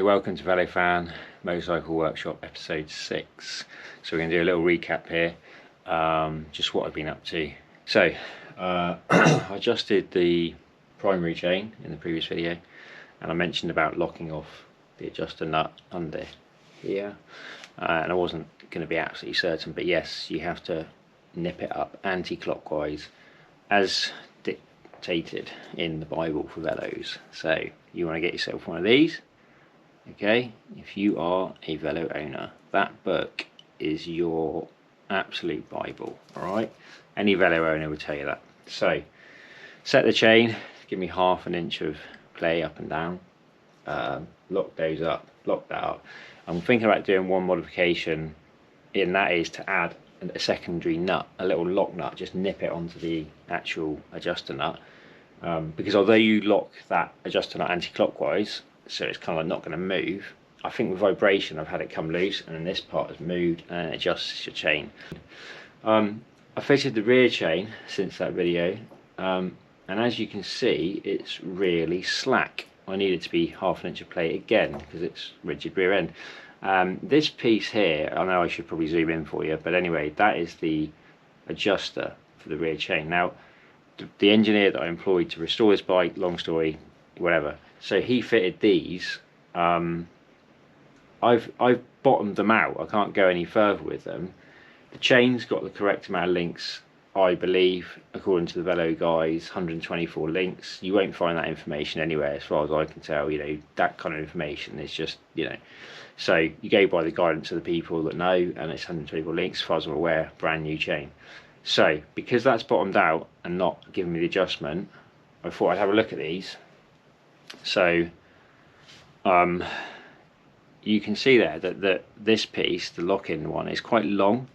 welcome to Velo Fan Motorcycle Workshop episode 6. So we're going to do a little recap here, just what I've been up to. So I adjusted the primary chain in the previous video, and I mentioned about locking off the adjuster nut under here, and I wasn't going to be absolutely certain, but yes, you have to nip it up anti-clockwise as dictated in the Bible for velos. So you want to get yourself one of these. Okay, if you are a velo owner, that book is your absolute Bible. Alright, any velo owner will tell you that. So set the chain, give me half an inch of play up and down, lock those up, lock that up. I'm thinking about doing one modification, and that is to add a secondary nut, a little lock nut, just nip it onto the actual adjuster nut, because although you lock that adjuster nut anti-clockwise, so it's kind of not going to move, I think with vibration I've had it come loose, and then this part has moved and it adjusts your chain. I fitted the rear chain since that video, and as you can see, it's really slack. I need it to be half an inch of plate again because it's rigid rear end. This piece here, I know I should probably zoom in for you, but anyway, that is the adjuster for the rear chain. Now the engineer that I employed to restore this bike, long story, whatever, so he fitted these. I've bottomed them out, I can't go any further with them. The chain's got the correct amount of links, I believe, according to the Velo guys, 124 links. You won't find that information anywhere as far as I can tell. You know, that kind of information is just, you know, so you go by the guidance of the people that know, and it's 124 links as far as I'm aware, brand new chain. So because that's bottomed out and not giving me the adjustment, I thought I'd have a look at these. So you can see there that this piece, the lock-in one, is quite long,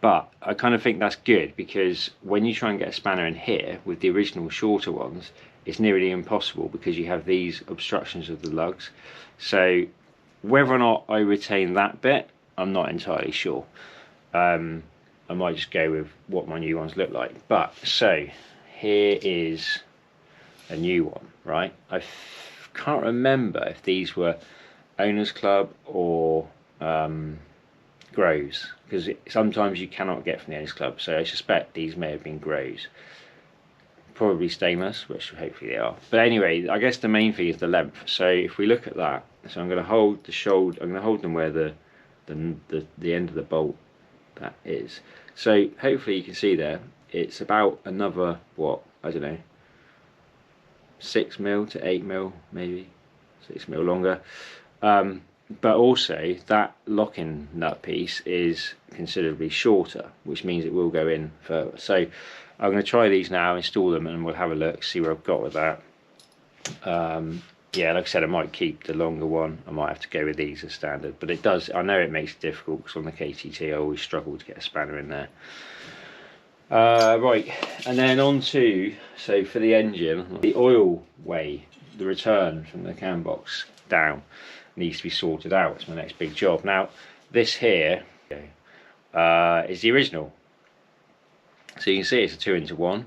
but I kind of think that's good, because when you try and get a spanner in here with the original shorter ones, it's nearly impossible because you have these obstructions of the lugs. So whether or not I retain that bit, I'm not entirely sure. I might just go with what my new ones look like. But so here is a new one, right? I can't remember if these were Owners Club or Groves, because sometimes you cannot get from the Owners Club, so I suspect these may have been Groves. Probably stainless, which hopefully they are. But anyway, I guess the main thing is the length. So if we look at that, so I'm going to hold the shoulder, I'm going to hold them where the end of the bolt that is. So hopefully you can see there, it's about another, what, I don't know, 6mm to 8mm, maybe 6mm longer. But also that lock-in nut piece is considerably shorter, which means it will go in further. So I'm going to try these now, install them, and we'll have a look, see where I've got with that. Yeah, like I said, I might keep the longer one. I might have to go with these as standard, but it does, I know it makes it difficult because on the KTT I always struggle to get a spanner in there. Right, and then on to, so for the engine, the oil way, the return from the cam box down, needs to be sorted out. It's my next big job. Now this here is the original, so you can see it's a 2-into-1.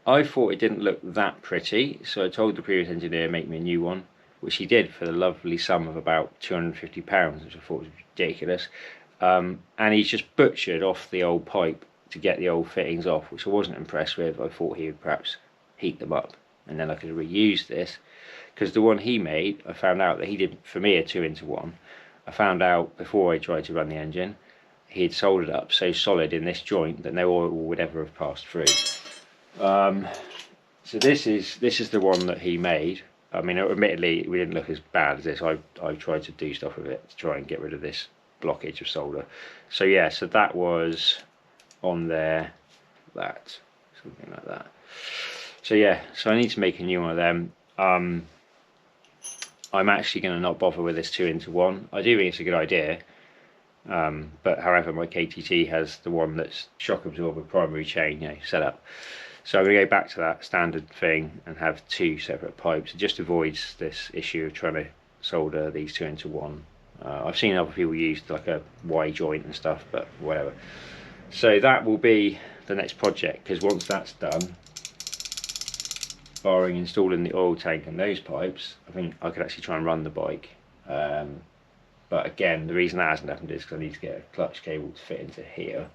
I thought it didn't look that pretty, so I told the previous engineer make me a new one, which he did for the lovely sum of about £250, which I thought was ridiculous. And he's just butchered off the old pipe to get the old fittings off, which I wasn't impressed with. I thought he would perhaps heat them up and then I could reuse this, because the one he made, I found out that he did for me a 2-into-1. I found out before I tried to run the engine, he had soldered up so solid in this joint that no oil would ever have passed through. So this is the one that he made. I mean, admittedly, we didn't look as bad as this. I tried to do stuff with it to try and get rid of this blockage of solder. So yeah, so that was on there, that, something like that. So yeah, so I need to make a new one of them. I'm actually going to not bother with this 2-into-1. I do think it's a good idea, but however, my KTT has the one that's shock absorber primary chain, you know, set up. So I'm going to go back to that standard thing and have 2 separate pipes. It just avoids this issue of trying to solder these 2-into-1. I've seen other people use like a Y joint and stuff, but whatever. So that will be the next project, because once that's done, barring installing the oil tank and those pipes, I think I could actually try and run the bike But again, the reason that hasn't happened is because I need to get a clutch cable to fit into here.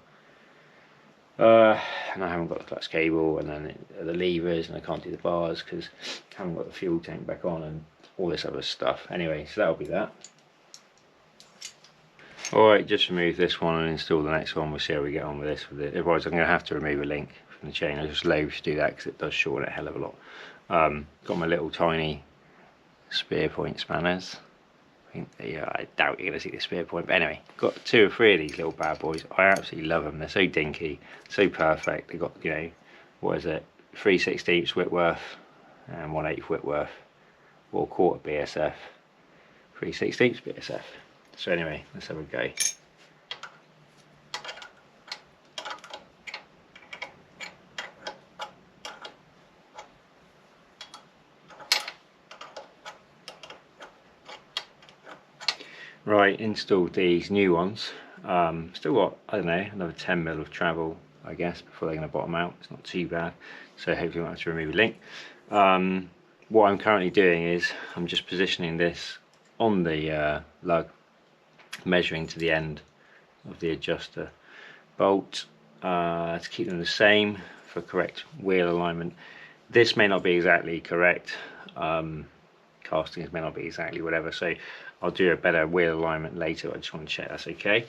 And I haven't got the clutch cable, and then the levers, and I can't do the bars because I haven't got the fuel tank back on and all this other stuff. Anyway, so that'll be that. Alright, just remove this one and install the next one. We'll see how we get on with this. Otherwise I'm going to have to remove a link from the chain. I just loathe to do that because it does shorten it a hell of a lot. Got my little tiny spear point spanners. I doubt you're going to see the spear point, but anyway, got 2 or 3 of these little bad boys. I absolutely love them. They're so dinky, so perfect. They've got, you know, what is it, 3/16 Whitworth and 1/8 Whitworth, or quarter BSF, 3/16 BSF. So anyway, let's have a go. Right, installed these new ones. Still got, I don't know, another 10 mil of travel, I guess, before they're going to bottom out. It's not too bad. So hopefully I won't have to remove a link. What I'm currently doing is I'm just positioning this on the lug, measuring to the end of the adjuster bolt to keep them the same for correct wheel alignment. This may not be exactly correct, castings may not be exactly whatever, so I'll do a better wheel alignment later. I just want to check that's okay.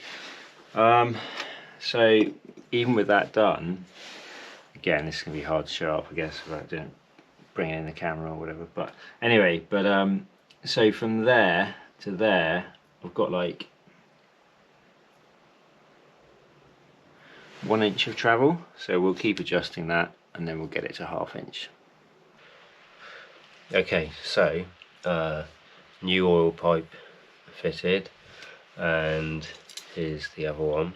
So even with that done, again, this is going to be hard to show up, I guess, if I don't bring it in the camera or whatever, but anyway, so from there to there I've got like 1 inch of travel, so we'll keep adjusting that and then we'll get it to 1/2 inch. Okay, so new oil pipe fitted, and here's the other one.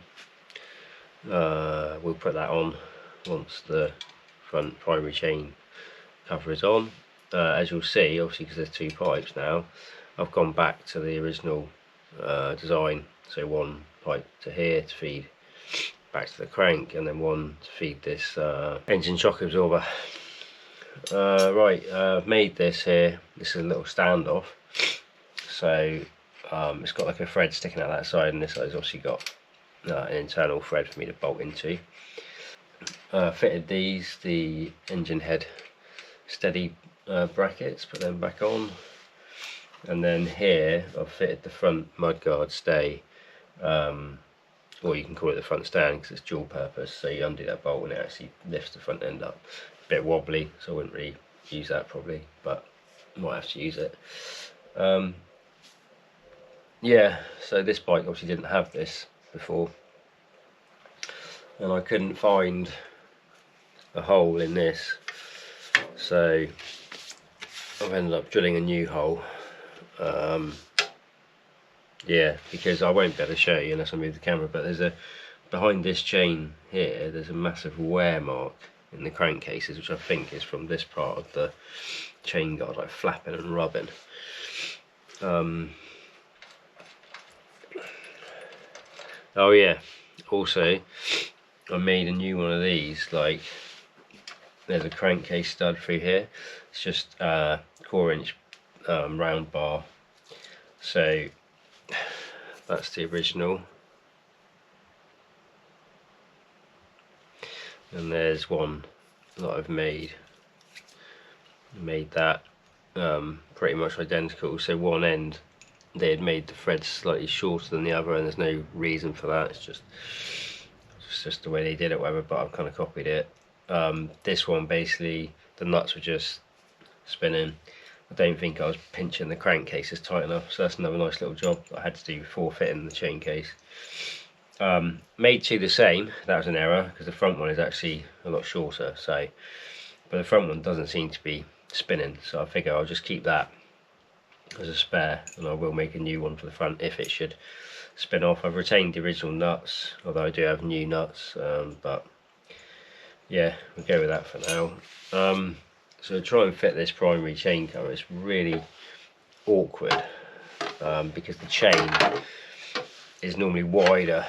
We'll put that on once the front primary chain cover is on. As you'll see, obviously because there's 2 pipes now, I've gone back to the original design, so 1 pipe to here to feed back to the crank, and then 1 to feed this engine shock absorber. Right, I've made this here. This is a little standoff, so it's got like a thread sticking out that side, and this side's obviously got an internal thread for me to bolt into. Fitted these, the engine head steady brackets, put them back on, and then here I've fitted the front mudguard stay, or you can call it the front stand because it's dual purpose, so you undo that bolt and it actually lifts the front end up. A bit wobbly, so I wouldn't really use that probably, but might have to use it. Yeah, so this bike obviously didn't have this before, and I couldn't find a hole in this, so I've ended up drilling a new hole. Yeah, because I won't be able to show you unless I move the camera, but there's behind this chain here, there's a massive wear mark in the crankcases, which I think is from this part of the chain guard, like flapping and rubbing. Oh yeah, also I made a new one of these, like there's a crankcase stud through here. It's just 1/4 inch round bar, so that's the original, and there's one that I've made that pretty much identical. So one end they had made the threads slightly shorter than the other, and there's no reason for that, it's just the way they did it, whatever, but I've kind of copied it. This one, basically the nuts were just spinning. I don't think I was pinching the crankcases tight enough, so that's another nice little job that I had to do before fitting the chain case. Made 2 the same, that was an error because the front one is actually a lot shorter, so, but the front one doesn't seem to be spinning, so I figure I'll just keep that as a spare, and I will make a new one for the front if it should spin off. I've retained the original nuts, although I do have new nuts, but yeah, we'll go with that for now. So try and fit this primary chain cover. It's really awkward because the chain is normally wider,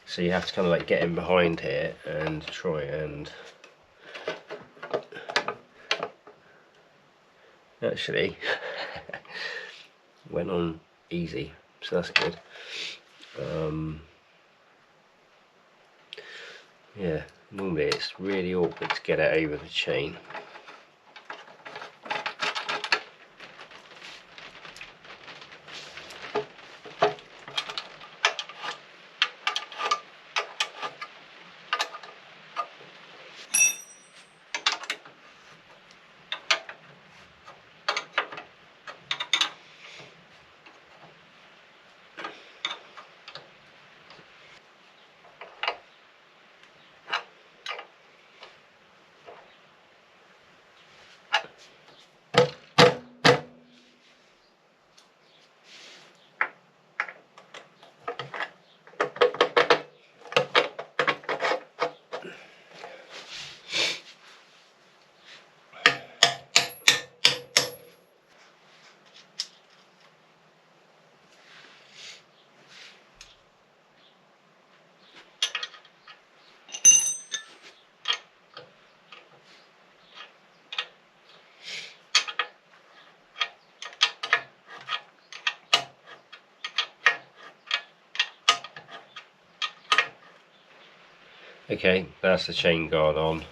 so you have to kind of like get in behind here and try and actually went on easy, so that's good. Yeah, normally it's really awkward to get it over the chain. Okay, that's the chain guard on.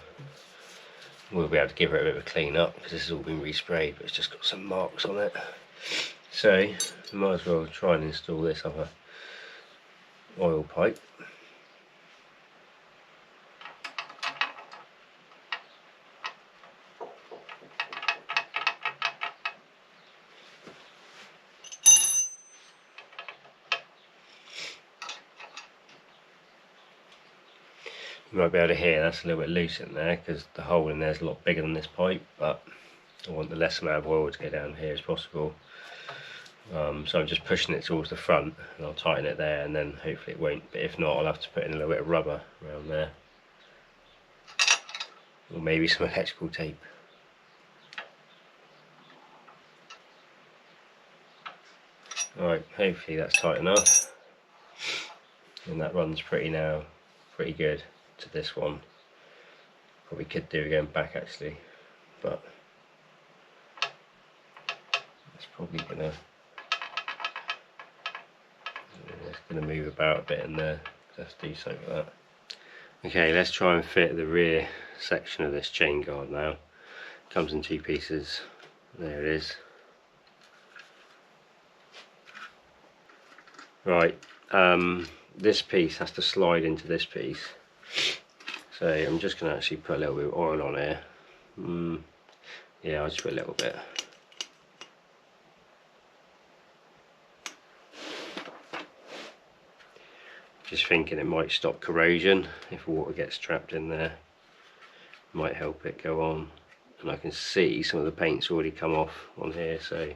We'll be able to give it a bit of a clean up because this has all been resprayed, but it's just got some marks on it. So we might as well try and install this other oil pipe. You might be able to hear that's a little bit loose in there because the hole in there is a lot bigger than this pipe, but I want the less amount of oil to go down here as possible. So I'm just pushing it towards the front and I'll tighten it there, and then hopefully it won't, but if not I'll have to put in a little bit of rubber around there, or maybe some electrical tape. Alright, hopefully that's tight enough, and that runs pretty good to this one. Probably could do going back actually, but it's probably gonna move about a bit in there. Let's do something like that. Okay, let's try and fit the rear section of this chain guard now. Comes in 2 pieces. There it is. Right, this piece has to slide into this piece. So I'm just going to actually put a little bit of oil on here. Yeah, I'll just put a little bit. Just thinking it might stop corrosion if water gets trapped in there. Might help it go on. And I can see some of the paint's already come off on here, so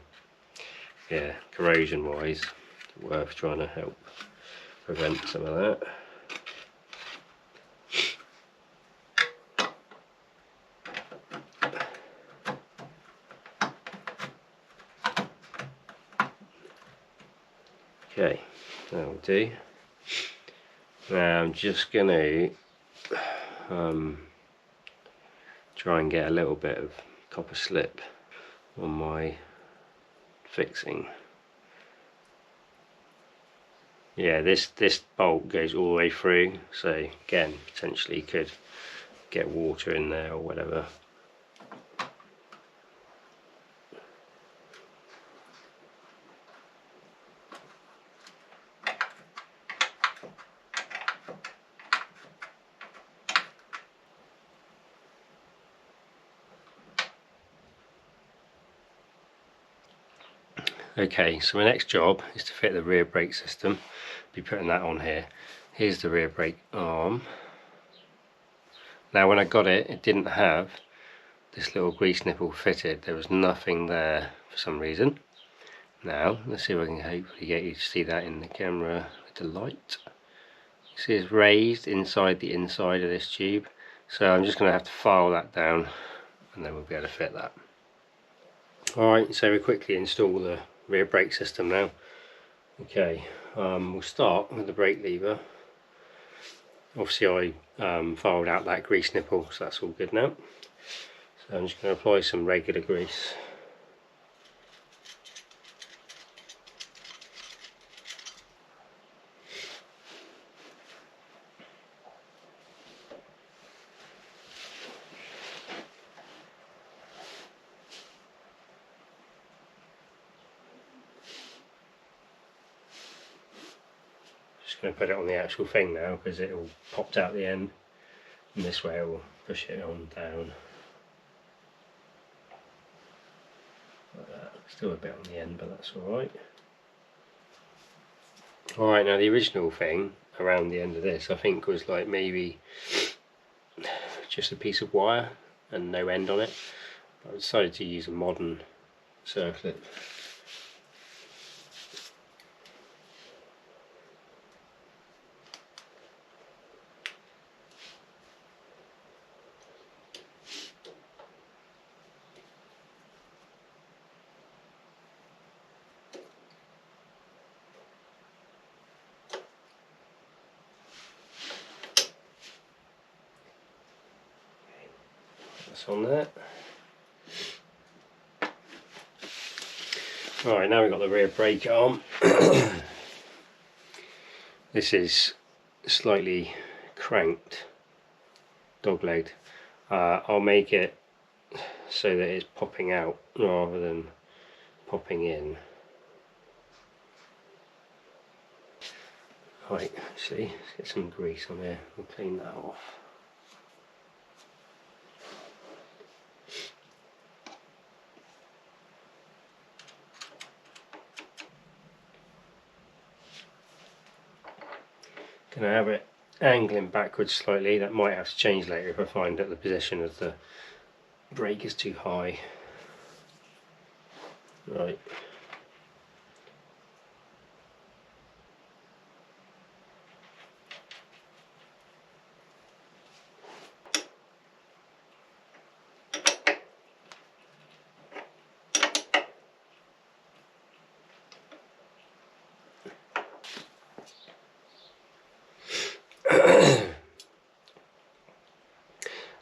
yeah, corrosion wise, worth trying to help prevent some of that. Okay, that'll do. Now I'm just going to try and get a little bit of copper slip on my fixing. Yeah, this bolt goes all the way through, so again potentially could get water in there or whatever. Okay, so my next job is to fit the rear brake system. Be putting that on here. Here's the rear brake arm. Now when I got it, it didn't have this little grease nipple fitted. There was nothing there for some reason. Now let's see if I can hopefully get you to see that in the camera with the light. You see it's raised inside the inside of this tube, so I'm just going to have to file that down and then we'll be able to fit that. Alright, so we'll quickly install the rear brake system now. Okay, we'll start with the brake lever. Obviously I filed out that grease nipple, so that's all good now. So I'm just going to apply some regular grease. going to put it on the actual thing now because it will popped out the end, and this way it will push it on down. Like that. Still a bit on the end, but that's alright. Alright, now the original thing around the end of this I think was like maybe just a piece of wire and no end on it. I decided to use a modern circlip. That's on there. Alright, now we've got the rear brake arm. This is slightly cranked, dog-legged. I'll make it so that it's popping out rather than popping in. Right, see, let's get some grease on here, we'll clean that off. Gonna have it angling backwards slightly. That might have to change later if I find that the position of the brake is too high. Right.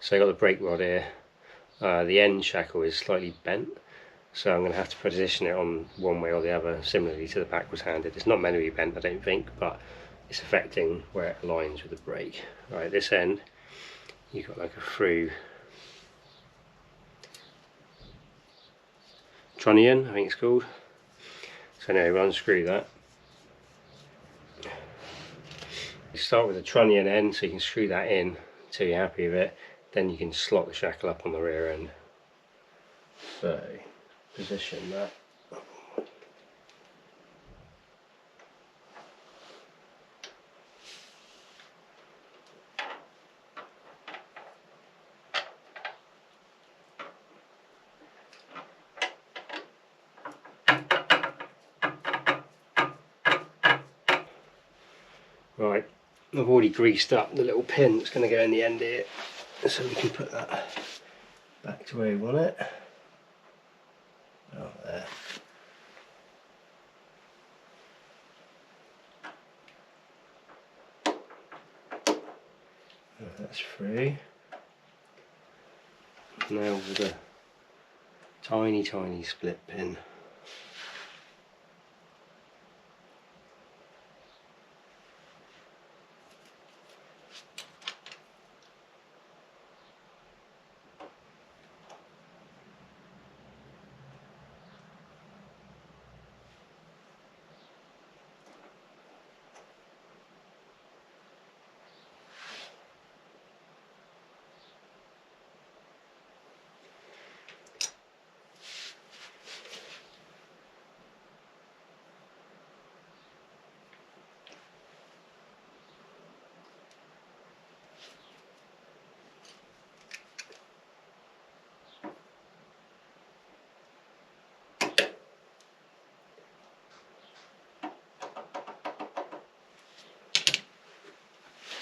So I got the brake rod here. The end shackle is slightly bent, so I'm going to have to position it on one way or the other, similarly to the backwards handed. It's not meant to be bent, I don't think, but it's affecting where it aligns with the brake. Right, this end, you've got like a through trunnion, I think it's called. So anyway, we'll unscrew that. You start with the trunnion end, so you can screw that in until you're happy with it. Then you can slot the shackle up on the rear end. So, position that. Right, I've already greased up the little pin that's going to go in the end here, so we can put that back to where we want it. Oh, there. That's free. Now with a tiny split pin.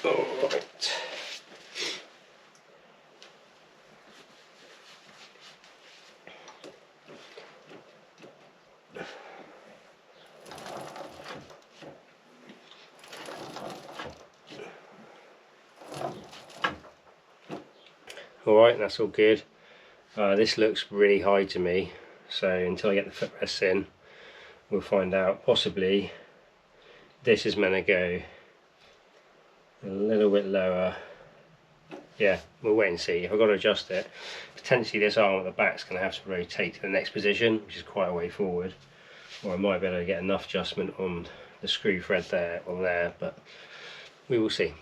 Alright. Alright, that's all good. This looks really high to me, so until I get the footrests in, we'll find out. Possibly this is meant to go a little bit lower. Yeah, we'll wait and see. If I've got to adjust it, potentially this arm at the back is going to have to rotate to the next position, which is quite a way forward, or I might be able to get enough adjustment on the screw thread there or there, but we will see.